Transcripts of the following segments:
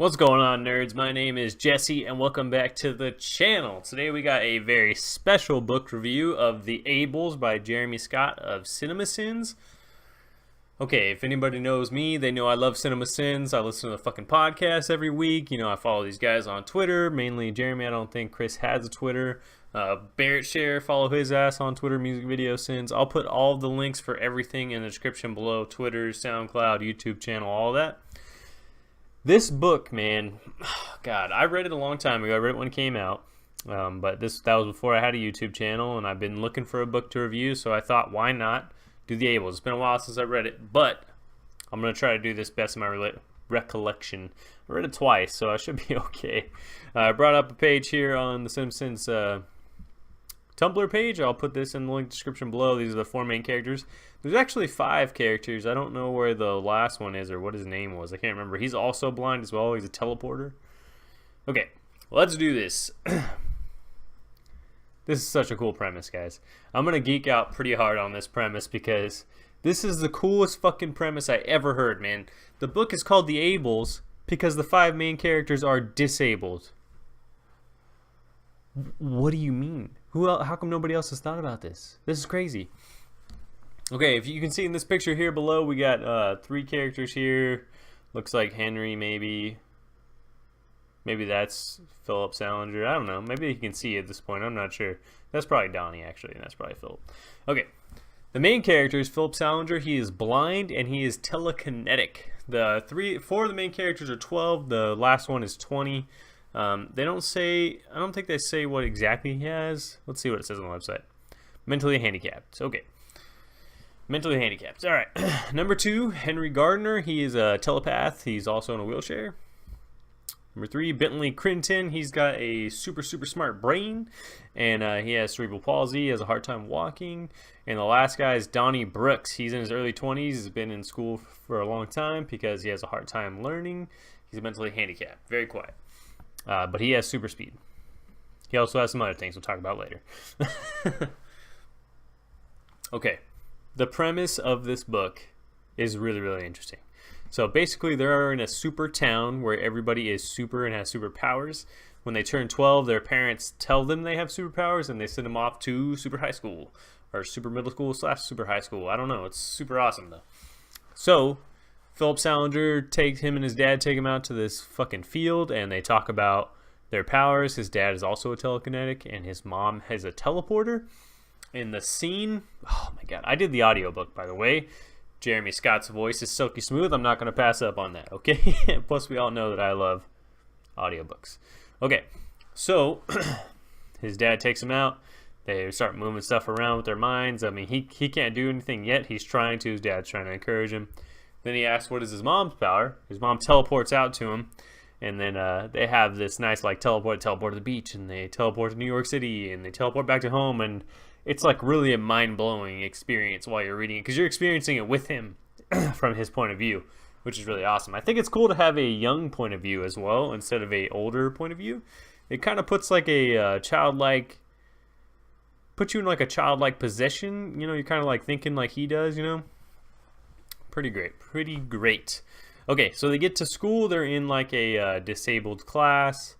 What's going on, nerds? My name is Jesse, and welcome back to the channel. Today we got a very special book review of The Abels by Jeremy Scott of Cinemasins. Okay, if anybody knows me, they know I love Cinemasins. I listen to the fucking podcast every week. You know, I follow these guys on Twitter, mainly Jeremy. I don't think Chris has a Twitter. Barrett Share, follow his ass on Twitter, Music Video Sins. I'll put all the links for everything in the description below. Twitter, SoundCloud, YouTube channel, all that. This book, man, God, I read it a long time ago. I read it when it came out, but that was before I had a YouTube channel, and I've been looking for a book to review, so I thought, why not do The Abels? It's been a while since I read it, but I'm going to try to do this best of my recollection. I read it twice, so I should be okay. I brought up a page here on the Simpsons Tumblr page. I'll put this in the link description below. These are the four main characters. There's actually 5 characters. I don't know where the last one is or what his name was. I can't remember. He's also blind as well. He's a teleporter. Okay, let's do this. This is such a cool premise, guys. I'm going to geek out pretty hard on this premise because this is the coolest fucking premise I ever heard, man. The book is called The Abels because the 5 main characters are disabled. What do you mean? How come nobody else has thought about this? This is crazy. Okay, if you can see in this picture here below, we got 3 characters here. Looks like Henry, maybe. Maybe that's Philip Salinger. I don't know. Maybe you can see at this point. I'm not sure. That's probably Donnie, actually, and that's probably Philip. Okay, the main character is Philip Salinger. He is blind, and he is telekinetic. The 4 of the main characters are 12. The last one is 20. They don't say, I don't think they say what exactly he has. Let's see what it says on the website. Mentally handicapped. Okay. Mentally handicapped. All right. Number 2, Henry Gardner. He is a telepath. He's also in a wheelchair. Number 3, Bentley Crinton. He's got a super smart brain, and he has cerebral palsy. He has a hard time walking. And the last guy is Donnie Brooks. He's in his early 20s. He's been in school for a long time because he has a hard time learning. He's mentally handicapped. Very quiet. But he has super speed. He also has some other things we'll talk about later. Okay. The premise of this book is really interesting. So basically, they're in a super town where everybody is super and has superpowers. When they turn 12, their parents tell them they have superpowers, and they send them off to super high school or super middle school / super high school. I don't know. It's super awesome though. So Philip Salinger him and his dad take him out to this fucking field, and they talk about their powers. His dad is also a telekinetic, and his mom has a teleporter. In the scene, oh my god, I did the audiobook, by the way. Jeremy Scott's voice is silky smooth. I'm not going to pass up on that, okay? Plus, we all know that I love audiobooks. Okay, so his dad takes him out. They start moving stuff around with their minds. I mean, he can't do anything yet. He's trying to. His dad's trying to encourage him. Then he asks what is his mom's power. His mom teleports out to him. And then they have this nice like teleport to the beach, and they teleport to New York City, and they teleport back to home, and it's like really a mind-blowing experience while you're reading it because you're experiencing it with him from his point of view, which is really awesome. I think it's cool to have a young point of view as well instead of a older point of view. It kind of puts like a puts you in like a childlike position. You know, you're kind of like thinking like he does. You know, pretty great. Okay, so they get to school. They're in like a disabled class,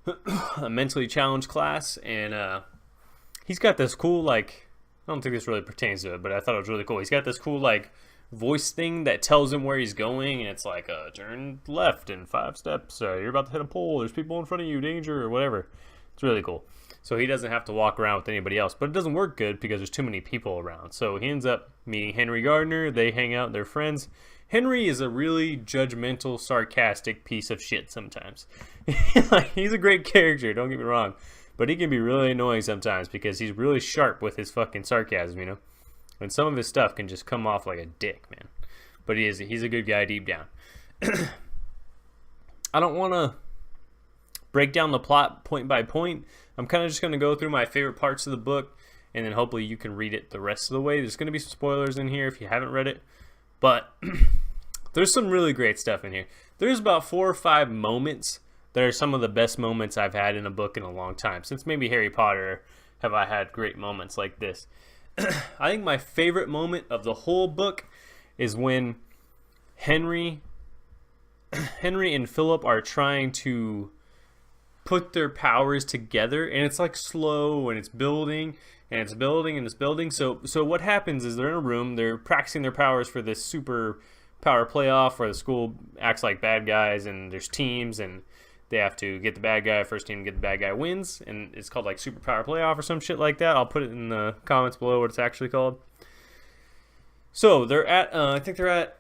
a mentally challenged class, and he's got this cool, like, I don't think this really pertains to it, but I thought it was really cool. He's got this cool, like, voice thing that tells him where he's going, and it's like, turn left in 5 steps, you're about to hit a pole, there's people in front of you, danger, or whatever. It's really cool. So he doesn't have to walk around with anybody else, but it doesn't work good because there's too many people around. So he ends up meeting Henry Gardner. They hang out, they're friends. Henry is a really judgmental, sarcastic piece of shit sometimes. He's a great character, don't get me wrong. But he can be really annoying sometimes because he's really sharp with his fucking sarcasm, you know? And some of his stuff can just come off like a dick, man. But he's a good guy deep down. I don't want to break down the plot point by point. I'm kind of just going to go through my favorite parts of the book, and then hopefully you can read it the rest of the way. There's going to be some spoilers in here if you haven't read it. But there's some really great stuff in here. There's about 4 or 5 moments that are some of the best moments I've had in a book in a long time. Since maybe Harry Potter have I had great moments like this. I think my favorite moment of the whole book is when Henry Henry and Philip are trying to put their powers together, and it's like slow, and it's building and it's building and it's building. So what happens is they're in a room, they're practicing their powers for this super power playoff where the school acts like bad guys, and there's teams, and they have to get the bad guy. First team to get the bad guy wins, and it's called like Super Power Playoff or some shit like that. I'll put it in the comments below what it's actually called. So they're at I think they're at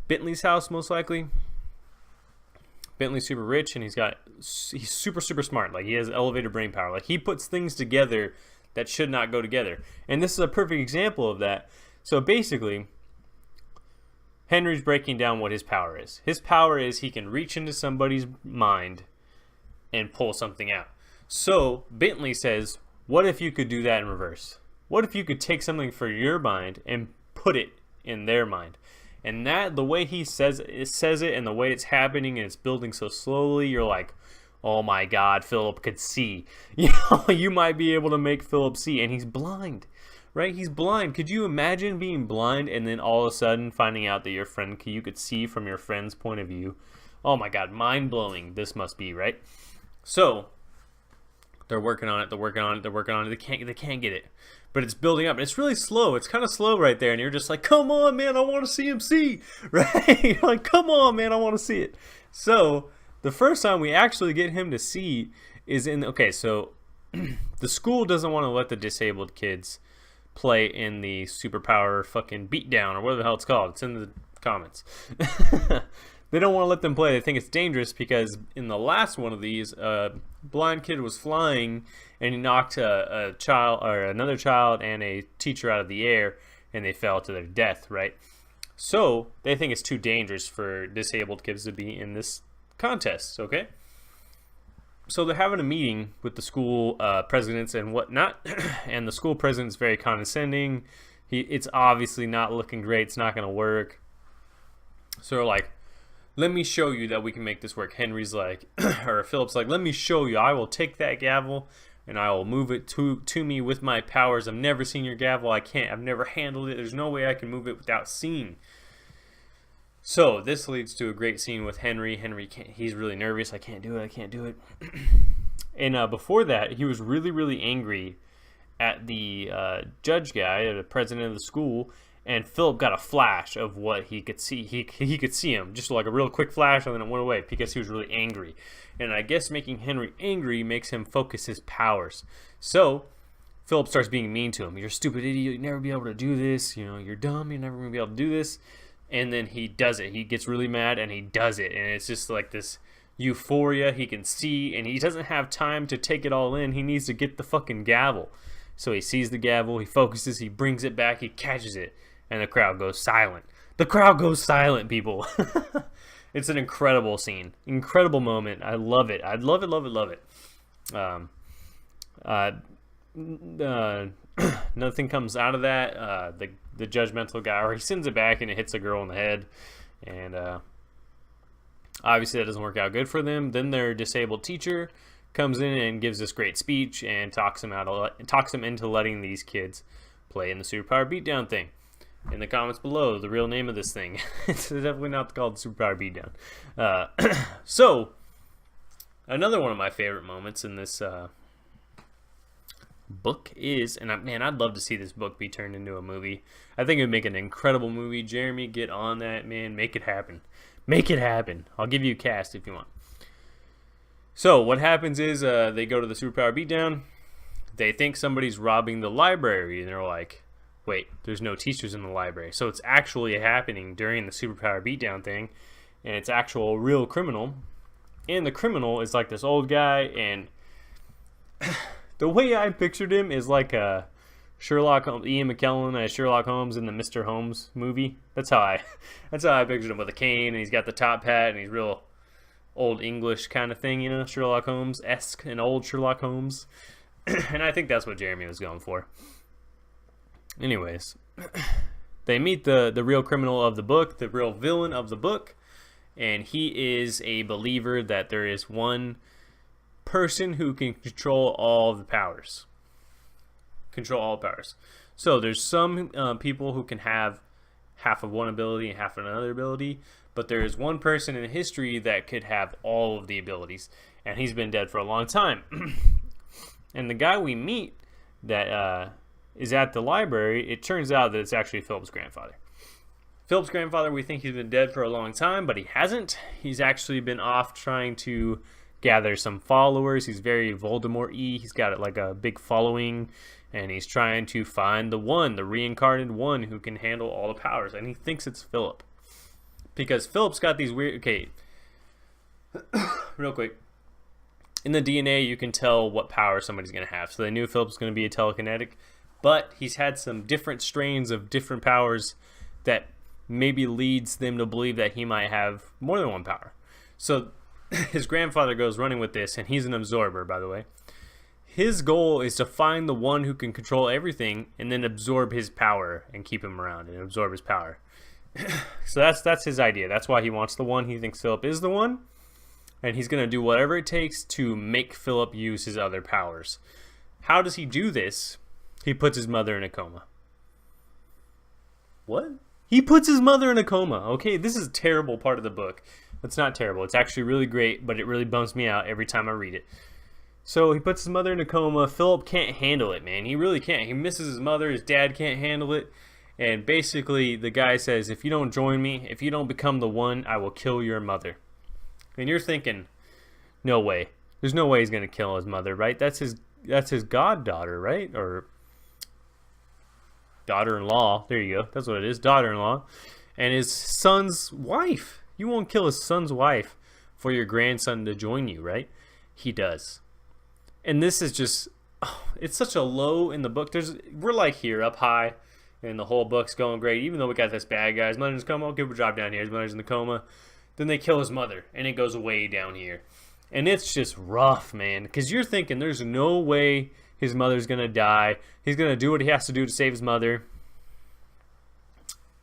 Bentley's house, most likely. Bentley's super rich, and he's super smart. Like, he has elevated brain power. Like, he puts things together that should not go together. And this is a perfect example of that. So basically, Henry's breaking down what his power is. His power is he can reach into somebody's mind and pull something out. So Bentley says, what if you could do that in reverse? What if you could take something for your mind and put it in their mind? And that, the way he says it and the way it's happening and it's building so slowly, you're like, oh my God, Philip could see. You know, you might be able to make Philip see, and he's blind, right? He's blind. Could you imagine being blind and then all of a sudden finding out that your friend, you could see from your friend's point of view? Oh my God, mind-blowing this must be, right? So they're working on it. They can't get it. But it's building up. And it's really slow. It's kind of slow right there. And you're just like, come on, man, I want to see him see. Right? You're like, come on, man, I want to see it. So the first time we actually get him to see is in, okay, so the school doesn't want to let the disabled kids play in the superpower fucking beatdown or whatever the hell it's called. It's in the comments. They don't want to let them play. They think it's dangerous because in the last one of these, a blind kid was flying and he knocked a child or another child and a teacher out of the air, and they fell to their death, right? So they think it's too dangerous for disabled kids to be in this contest, okay? So they're having a meeting with the school presidents and whatnot, and the school president's very condescending. It's obviously not looking great. It's not going to work. So they're like, let me show you that we can make this work. Henry's like, or Philip's like, let me show you. I will take that gavel and I will move it to me with my powers. I've never seen your gavel. I've never handled it. There's no way I can move it without seeing. So this leads to a great scene with Henry. He's really nervous. I can't do it. And before that, he was really, really angry at the judge guy, the president of the school. And Philip got a flash of what he could see. He could see him, just like a real quick flash, and then it went away because he was really angry. And I guess making Henry angry makes him focus his powers. So Philip starts being mean to him. You're a stupid idiot. You'll never be able to do this. You know, you're dumb. You're never going to be able to do this. And then he does it. He gets really mad, and he does it. And it's just like this euphoria. He can see, and he doesn't have time to take it all in. He needs to get the fucking gavel. So he sees the gavel. He focuses. He brings it back. He catches it. And the crowd goes silent. The crowd goes silent, people. It's an incredible scene. Incredible moment. I love it. I love it. Nothing comes out of that. The judgmental guy, or he sends it back and it hits a girl in the head. And obviously that doesn't work out good for them. Then their disabled teacher comes in and gives this great speech and talks him into letting these kids play in the Superpower Beatdown thing. In the comments below, the real name of this thing. It's definitely not called Superpower Beatdown. So, another one of my favorite moments in this book is, and I'd love to see this book be turned into a movie. I think it would make an incredible movie. Jeremy, get on that, man. Make it happen. Make it happen. I'll give you a cast if you want. So, what happens is they go to the Superpower Beatdown. They think somebody's robbing the library, and they're like, wait, there's no teachers in the library. So it's actually happening during the Superpower Beatdown thing, and it's actual real criminal. And the criminal is like this old guy, and the way I pictured him is like a Sherlock Holmes, Ian McKellen as Sherlock Holmes in the Mr. Holmes movie. That's how I pictured him, with a cane, and he's got the top hat, and he's real old English kind of thing, you know, Sherlock Holmes-esque, an old Sherlock Holmes. And I think that's what Jeremy was going for. Anyways, they meet the real criminal of the book, the real villain of the book, and he is a believer that there is one person who can control all the powers. So there's some people who can have half of one ability and half of another ability, but there is one person in history that could have all of the abilities, and he's been dead for a long time. And the guy we meet that is at the library, it turns out that it's actually Philip's grandfather. Philip's grandfather, we think he's been dead for a long time, but he hasn't. He's actually been off trying to gather some followers. He's very Voldemort-y. He's got like a big following, and he's trying to find the one, the reincarnated one who can handle all the powers, and he thinks it's Philip. Because Philip's got these weird... Okay, real quick. In the DNA, you can tell what power somebody's going to have. So they knew Philip's going to be a telekinetic, but he's had some different strains of different powers that maybe leads them to believe that he might have more than one power. So his grandfather goes running with this, and he's an absorber, by the way. His goal is to find the one who can control everything and then absorb his power and keep him around and absorb his power. So that's his idea. That's why he wants the one. He thinks Philip is the one, and he's going to do whatever it takes to make Philip use his other powers. How does he do this? He puts his mother in a coma. What? He puts his mother in a coma. Okay, this is a terrible part of the book. It's not terrible. It's actually really great, but it really bums me out every time I read it. So he puts his mother in a coma. Philip can't handle it, man. He really can't. He misses his mother. His dad can't handle it. And basically, the guy says, if you don't join me, if you don't become the one, I will kill your mother. And you're thinking, no way. There's no way he's going to kill his mother, right? That's his goddaughter, right? Or daughter-in-law. There you go. That's what it is. Daughter-in-law. And his son's wife. You won't kill his son's wife for your grandson to join you, right? He does. And this is just, it's such a low in the book. We're like here, up high. And the whole book's going great. Even though we got this bad guy. His mother's in a coma. I'll give him a job down here. His mother's in the coma. Then they kill his mother. And it goes way down here. And it's just rough, man. Because you're thinking there's no way his mother's going to die. He's going to do what he has to do to save his mother.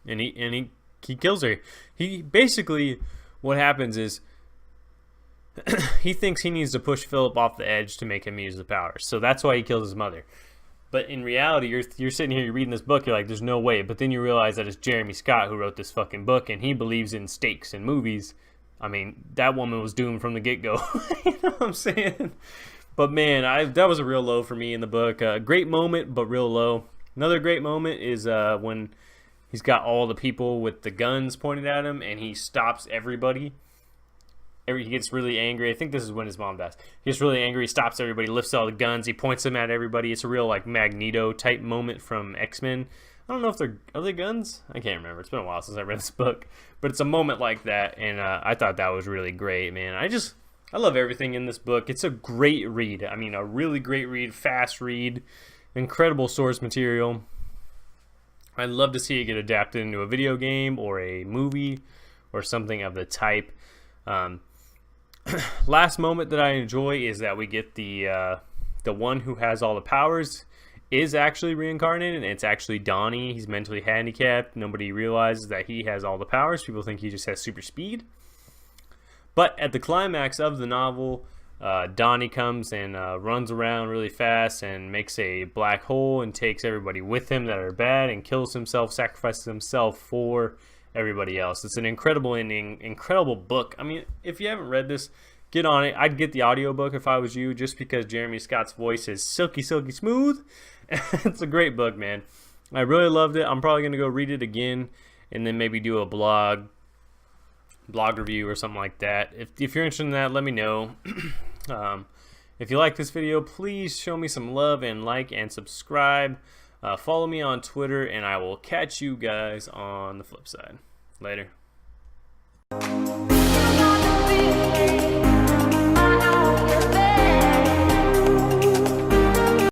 And he kills her. He basically, what happens is, he thinks he needs to push Philip off the edge to make him use the powers. So that's why he kills his mother. But in reality, you're sitting here, you're reading this book, you're like, there's no way. But then you realize that it's Jeremy Scott who wrote this fucking book, and he believes in stakes in movies. I mean, that woman was doomed from the get-go. You know what I'm saying? But man, that was a real low for me in the book. Great moment, but real low. Another great moment is when he's got all the people with the guns pointed at him, and he stops everybody. He gets really angry. I think this is when his mom dies. He gets really angry. He stops everybody, lifts all the guns. He points them at everybody. It's a real like Magneto type moment from X-Men. I don't know if are they guns? I can't remember. It's been a while since I read this book. But it's a moment like that, and I thought that was really great, man. I love everything in this book. It's a great read. I mean, a really great read, fast read, incredible source material. I'd love to see it get adapted into a video game or a movie or something of the type. Last moment that I enjoy is that we get the one who has all the powers is actually reincarnated, and it's actually Donnie. He's mentally handicapped. Nobody realizes that he has all the powers. People think he just has super speed. But at the climax of the novel, Donnie comes and runs around really fast and makes a black hole and takes everybody with him that are bad and kills himself, sacrifices himself for everybody else. It's an incredible ending, incredible book. I mean, if you haven't read this, get on it. I'd get the audiobook if I was you, just because Jeremy Scott's voice is silky, silky smooth. It's a great book, man. I really loved it. I'm probably going to go read it again and then maybe do a blog review or something like that. If you're interested in that, let me know. If you like this video, please show me some love and like and subscribe. Follow me on Twitter, and I will catch you guys on the flip side. Later.